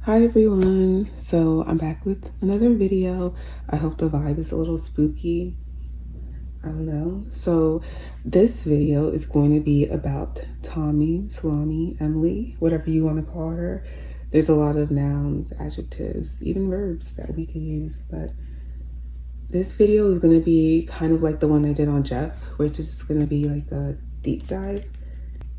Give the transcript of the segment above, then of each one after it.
Hi everyone, so I'm back with another video. I hope the vibe is a little spooky. I don't know. So this video is going to be about Tommy, Slommy, Emily, whatever you want to call her. There's a lot of nouns, adjectives, even verbs that we can use, but this video is going to be kind of like the one I did on Jeff, which is going to be like a deep dive.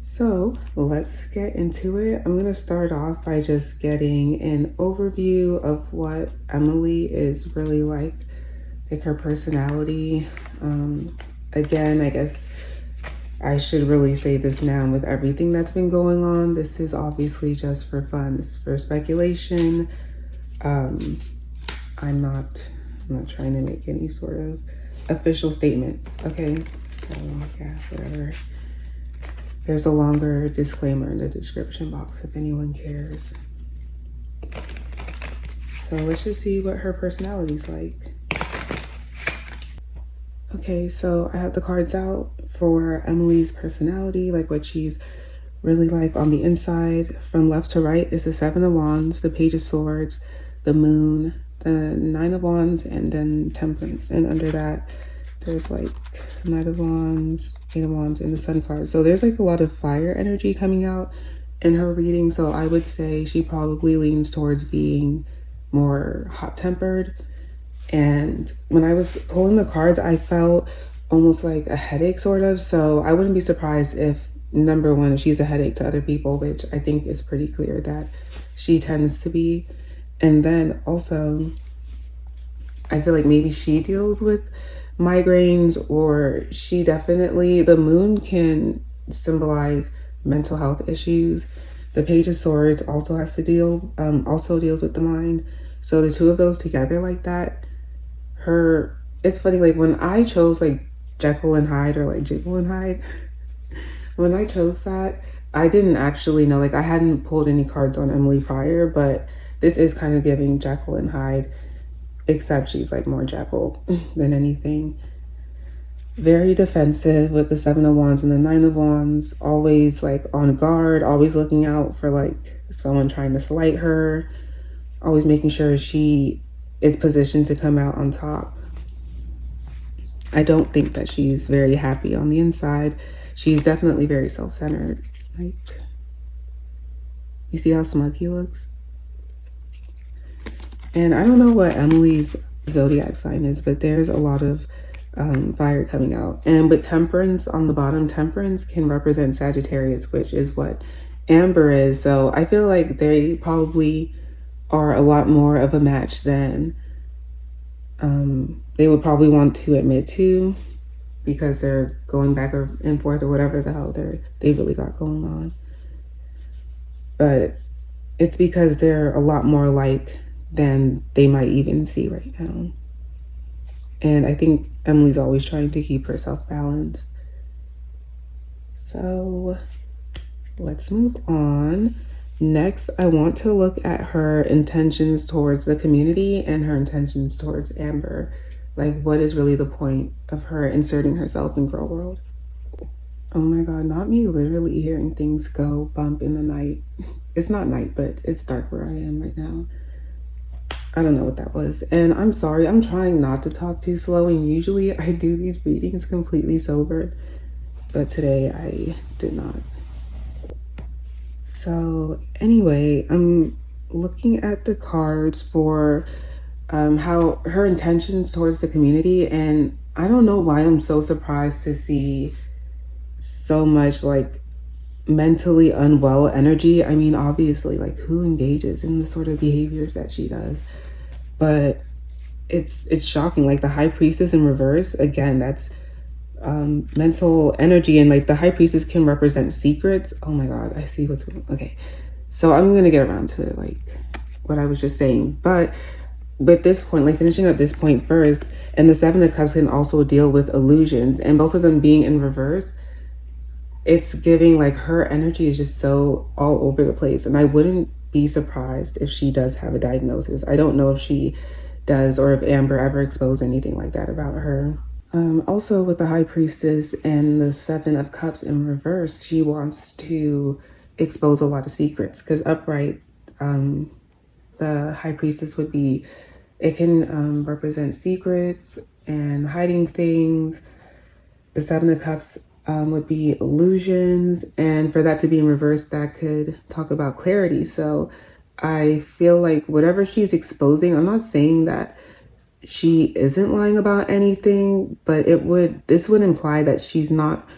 So let's get into it. I'm gonna start off by just getting an overview of what Emily is really like her personality. Again, I guess I should really say this now with everything that's been going on. This is obviously just for fun. This is for speculation. I'm not trying to make any sort of official statements, okay? So yeah, whatever. There's a longer disclaimer in the description box if anyone cares. So let's just see what her personality's like. Okay, so I have the cards out for Emily's personality, like what she's really like on the inside. From left to right is the Seven of Wands, the Page of Swords, the Moon, the Nine of Wands, and then Temperance. And under that, there's like Knight of Wands, Eight of Wands, and the Sun card. So there's like a lot of fire energy coming out in her reading. So I would say she probably leans towards being more hot-tempered. And when I was pulling the cards, I felt almost like a headache sort of. So I wouldn't be surprised if, number one, if she's a headache to other people, which I think is pretty clear that she tends to be. And then also, I feel like maybe she deals with migraines, or she definitely, the Moon can symbolize mental health issues. The Page of Swords also has to also deals with the mind. So the two of those together like that, it's funny, like when I chose like Jekyll and Hyde, or like Jiggyl and Hyde, when I chose that, I didn't actually know, like I hadn't pulled any cards on Emily prior, but this is kind of giving Jekyll and Hyde, except she's like more Jekyll than anything. Very defensive with the Seven of Wands and the Nine of Wands, always like on guard, always looking out for like someone trying to slight her, always making sure she is positioned to come out on top. I don't think that she's very happy on the inside. She's definitely very self-centered. Like, you see how smug he looks? And I don't know what Emily's zodiac sign is, but there's a lot of fire coming out. And with Temperance on the bottom, Temperance can represent Sagittarius, which is what Amber is. So I feel like they probably are a lot more of a match than they would probably want to admit to, because they're going back and forth or whatever the hell they really got going on. But it's because they're a lot more alike than they might even see right now. And I think Emily's always trying to keep herself balanced. So let's move on. Next, I want to look at her intentions towards the community and her intentions towards Amber. Like, what is really the point of her inserting herself in Girl World? Oh my God, not me literally hearing things go bump in the night. It's not night, but it's dark where I am right now. I don't know what that was. And I'm sorry, I'm trying not to talk too slow. And usually I do these readings completely sober, but today I did not. So anyway, I'm looking at the cards for how her intentions towards the community. And I don't know why I'm so surprised to see so much like mentally unwell energy. I mean, obviously, like who engages in the sort of behaviors that she does? But it's shocking. Like the High Priestess in reverse, again, that's mental energy, and like the High Priestess can represent secrets. Oh my God, I see what's going on. Okay, so I'm gonna get around to like what I was just saying, but with this point, like finishing up this point first, and the Seven of Cups can also deal with illusions, and both of them being in reverse, it's giving like her energy is just so all over the place. And I wouldn't be surprised if she does have a diagnosis. I don't know if she does, or if Amber ever exposed anything like that about her. Also with the High Priestess and the Seven of Cups in reverse, she wants to expose a lot of secrets, because upright, the High Priestess would be, it can represent secrets and hiding things. The Seven of Cups would be illusions. And for that to be in reverse, that could talk about clarity. So I feel like whatever she's exposing, I'm not saying that she isn't lying about anything, but this would imply that she's not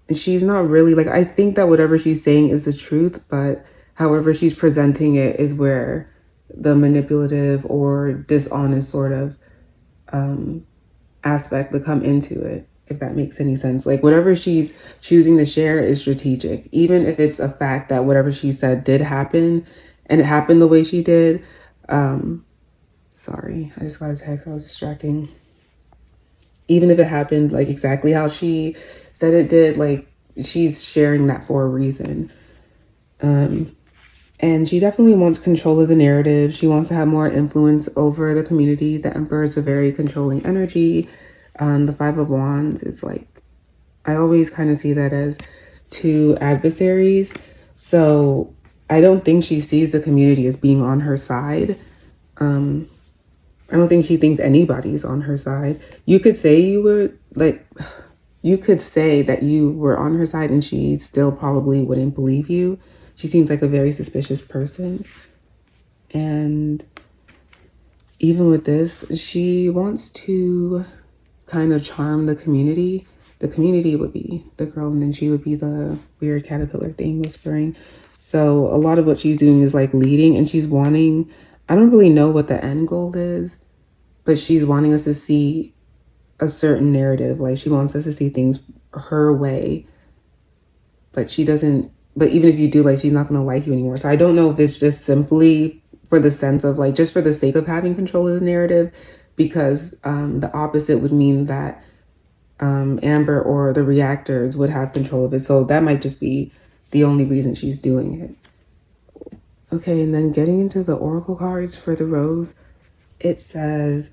really, like, I think that whatever she's saying is the truth, but however she's presenting it is where the manipulative or dishonest sort of aspect would come into it, if that makes any sense. Like, whatever she's choosing to share is strategic, even if it's a fact that whatever she said did happen and it happened the way she did. Sorry, I just got a text. I was distracting. Even if it happened like exactly how she said it did, like, she's sharing that for a reason. And she definitely wants control of the narrative. She wants to have more influence over the community. The Emperor is a very controlling energy. The Five of Wands is like, I always kind of see that as two adversaries. So I don't think she sees the community as being on her side. I don't think she thinks anybody's on her side. You could say you could say that you were on her side and she still probably wouldn't believe you. She seems like a very suspicious person. And even with this, she wants to kind of charm the community. The community would be the girl, and then she would be the weird caterpillar thing whispering. So a lot of what she's doing is like leading, and she's wanting, I don't really know what the end goal is, but she's wanting us to see a certain narrative. Like, she wants us to see things her way, but she doesn't, but even if you do, like, she's not going to like you anymore. So I don't know if it's just simply for the sense of like, just for the sake of having control of the narrative, because the opposite would mean that Amber or the reactors would have control of it. So that might just be the only reason she's doing it. Okay, and then getting into the oracle cards for the Rose, it says,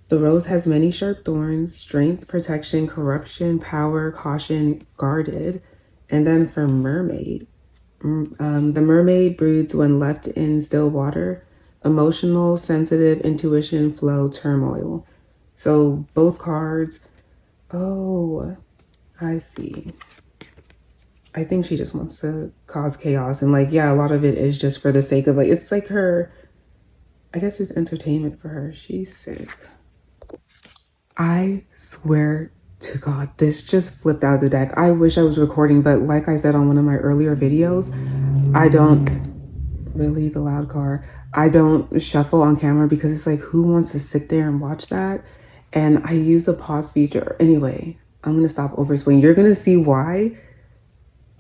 the Rose has many sharp thorns: strength, protection, corruption, power, caution, guarded. And then for Mermaid, the Mermaid broods when left in still water: emotional, sensitive, intuition, flow, turmoil. So both cards, oh, I see. I think she just wants to cause chaos. And like, yeah, a lot of it is just for the sake of like, it's like her, I guess it's entertainment for her. She's sick. I swear to God, this just flipped out of the deck. I wish I was recording, but like I said on one of my earlier videos, I don't really, the loud car, I don't shuffle on camera because it's like, who wants to sit there and watch that? And I use the pause feature. Anyway, I'm gonna stop over explaining. You're gonna see why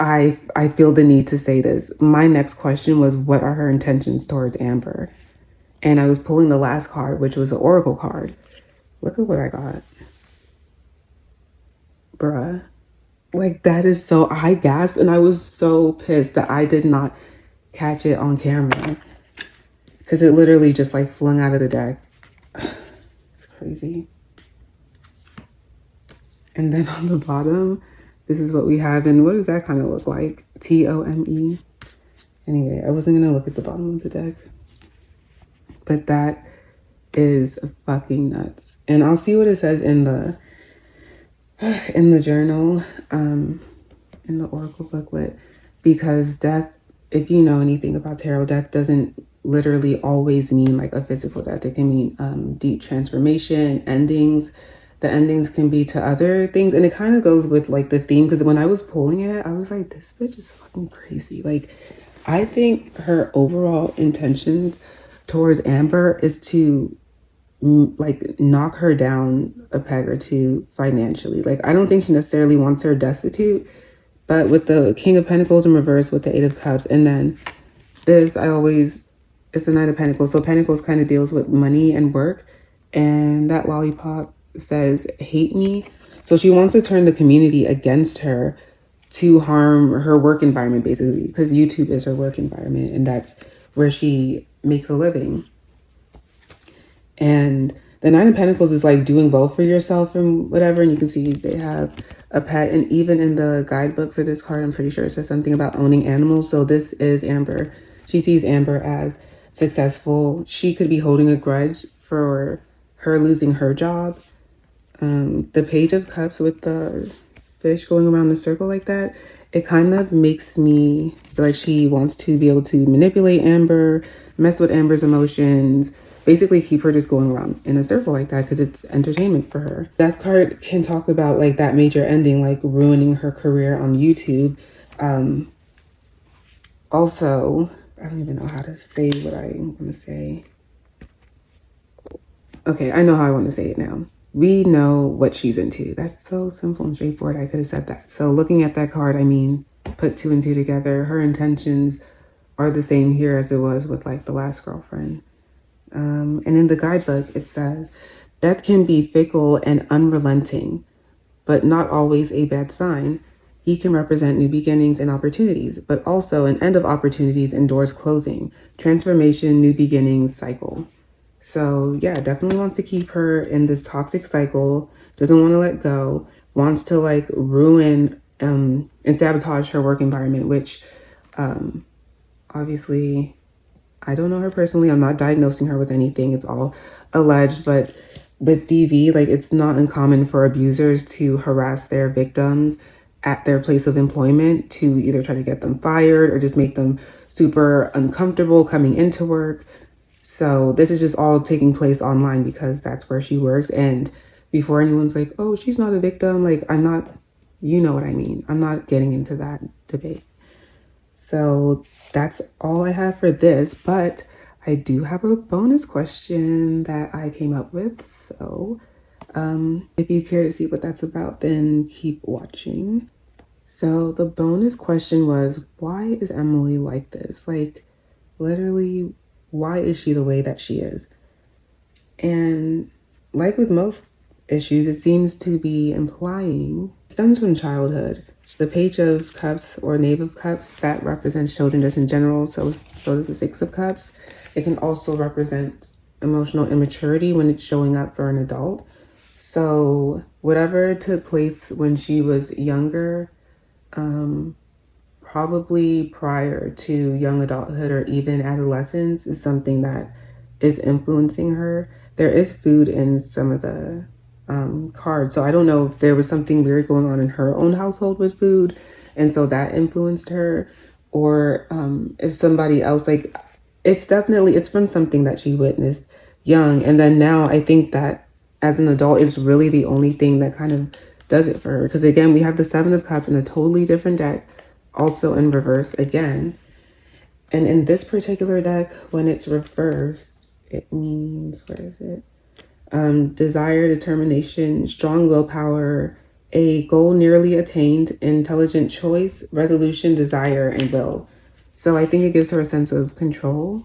I feel the need to say this. My next question was, what are her intentions towards Amber? And I was pulling the last card, which was an oracle card. Look at what I got. Bruh. Like, that is so, I gasped and I was so pissed that I did not catch it on camera. Because it literally just like flung out of the deck. It's crazy. And then on the bottom, this is what we have. And what does that kind of look like? T-O-M-E. Anyway, I wasn't going to look at the bottom of the deck. But that is fucking nuts. And I'll see what it says in the journal, in the oracle booklet. Because death, if you know anything about tarot, death doesn't literally always mean like a physical death. It can mean deep transformation, endings. The endings can be to other things. And it kind of goes with like the theme, because when I was pulling it, I was like, this bitch is fucking crazy. Like, I think her overall intentions towards Amber is to like knock her down a peg or two financially. Like, I don't think she necessarily wants her destitute, but with the King of Pentacles in reverse with the Eight of Cups, and then this, it's the Knight of Pentacles. So Pentacles kind of deals with money and work, and that lollipop says hate me. So she wants to turn the community against her to harm her work environment, basically, because YouTube is her work environment and that's where she makes a living. And the Nine of Pentacles is like doing both for yourself and whatever. And you can see they have a pet, and even in the guidebook for this card, I'm pretty sure it says something about owning animals. So this is Amber. She sees Amber as successful. She could be holding a grudge for her losing her job. The Page of Cups with the fish going around the circle like that, it kind of makes me feel like she wants to be able to manipulate Amber, mess with Amber's emotions, basically keep her just going around in a circle like that because it's entertainment for her. That card can talk about like that major ending, like ruining her career on YouTube. Also, I don't even know how to say what I want to say. Okay, I know how I want to say it now. We know what she's into. That's so simple and straightforward. I could have said that. So looking at that card, I mean, put 2 and 2 together. Her intentions are the same here as it was with like the last girlfriend. And in the guidebook, it says, death can be fickle and unrelenting, but not always a bad sign. He can represent new beginnings and opportunities, but also an end of opportunities and doors closing, transformation, new beginnings, cycle. So yeah, definitely wants to keep her in this toxic cycle, doesn't want to let go, wants to like ruin and sabotage her work environment, which obviously I don't know her personally. I'm not diagnosing her with anything. It's all alleged, but with DV, like it's not uncommon for abusers to harass their victims at their place of employment to either try to get them fired or just make them super uncomfortable coming into work. So this is just all taking place online because that's where she works. And before anyone's like, oh, she's not a victim, like I'm not, you know what I mean. I'm not getting into that debate. So that's all I have for this, but I do have a bonus question that I came up with. So if you care to see what that's about, then keep watching. So the bonus question was, why is Emily like this? Like literally, why is she the way that she is? And like with most issues, it seems to be implying it stems from childhood. The Page of Cups or Knave of Cups, that represents children just in general. So does the Six of Cups. It can also represent emotional immaturity when it's showing up for an adult. So whatever took place when she was younger, probably prior to young adulthood or even adolescence, is something that is influencing her. There is food in some of the cards, so I don't know if there was something weird going on in her own household with food, and so that influenced her, or if somebody else, like it's from something that she witnessed young, and then now I think that as an adult it's really the only thing that kind of does it for her, because again we have the Seven of Cups in a totally different deck, also in reverse again. And in this particular deck, when it's reversed, it means, what is it? Desire, determination, strong willpower, a goal nearly attained, intelligent choice, resolution, desire, and will. So I think it gives her a sense of control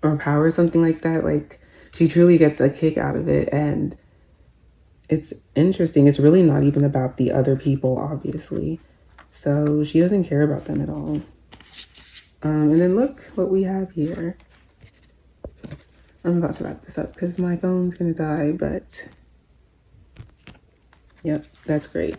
or power, something like that. Like she truly gets a kick out of it. And it's interesting. It's really not even about the other people, obviously. So she doesn't care about them at all. And then look what we have here. I'm about to wrap this up because my phone's gonna die, but yep, that's great.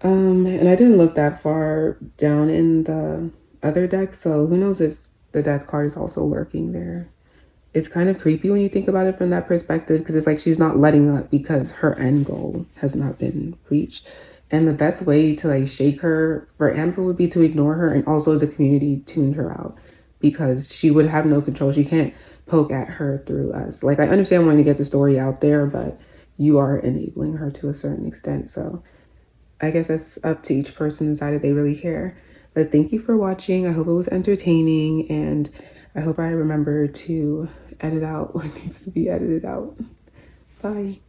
And I didn't look that far down in the other deck, so who knows if the death card is also lurking there. It's kind of creepy when you think about it from that perspective, because it's like she's not letting up because her end goal has not been reached. And the best way to like shake her for Amber would be to ignore her, and also the community tuned her out because she would have no control. She can't poke at her through us. Like I understand wanting to get the story out there, but you are enabling her to a certain extent. So I guess that's up to each person to decide if they really care. But thank you for watching. I hope it was entertaining, and I hope I remember to edit out what needs to be edited out. Bye.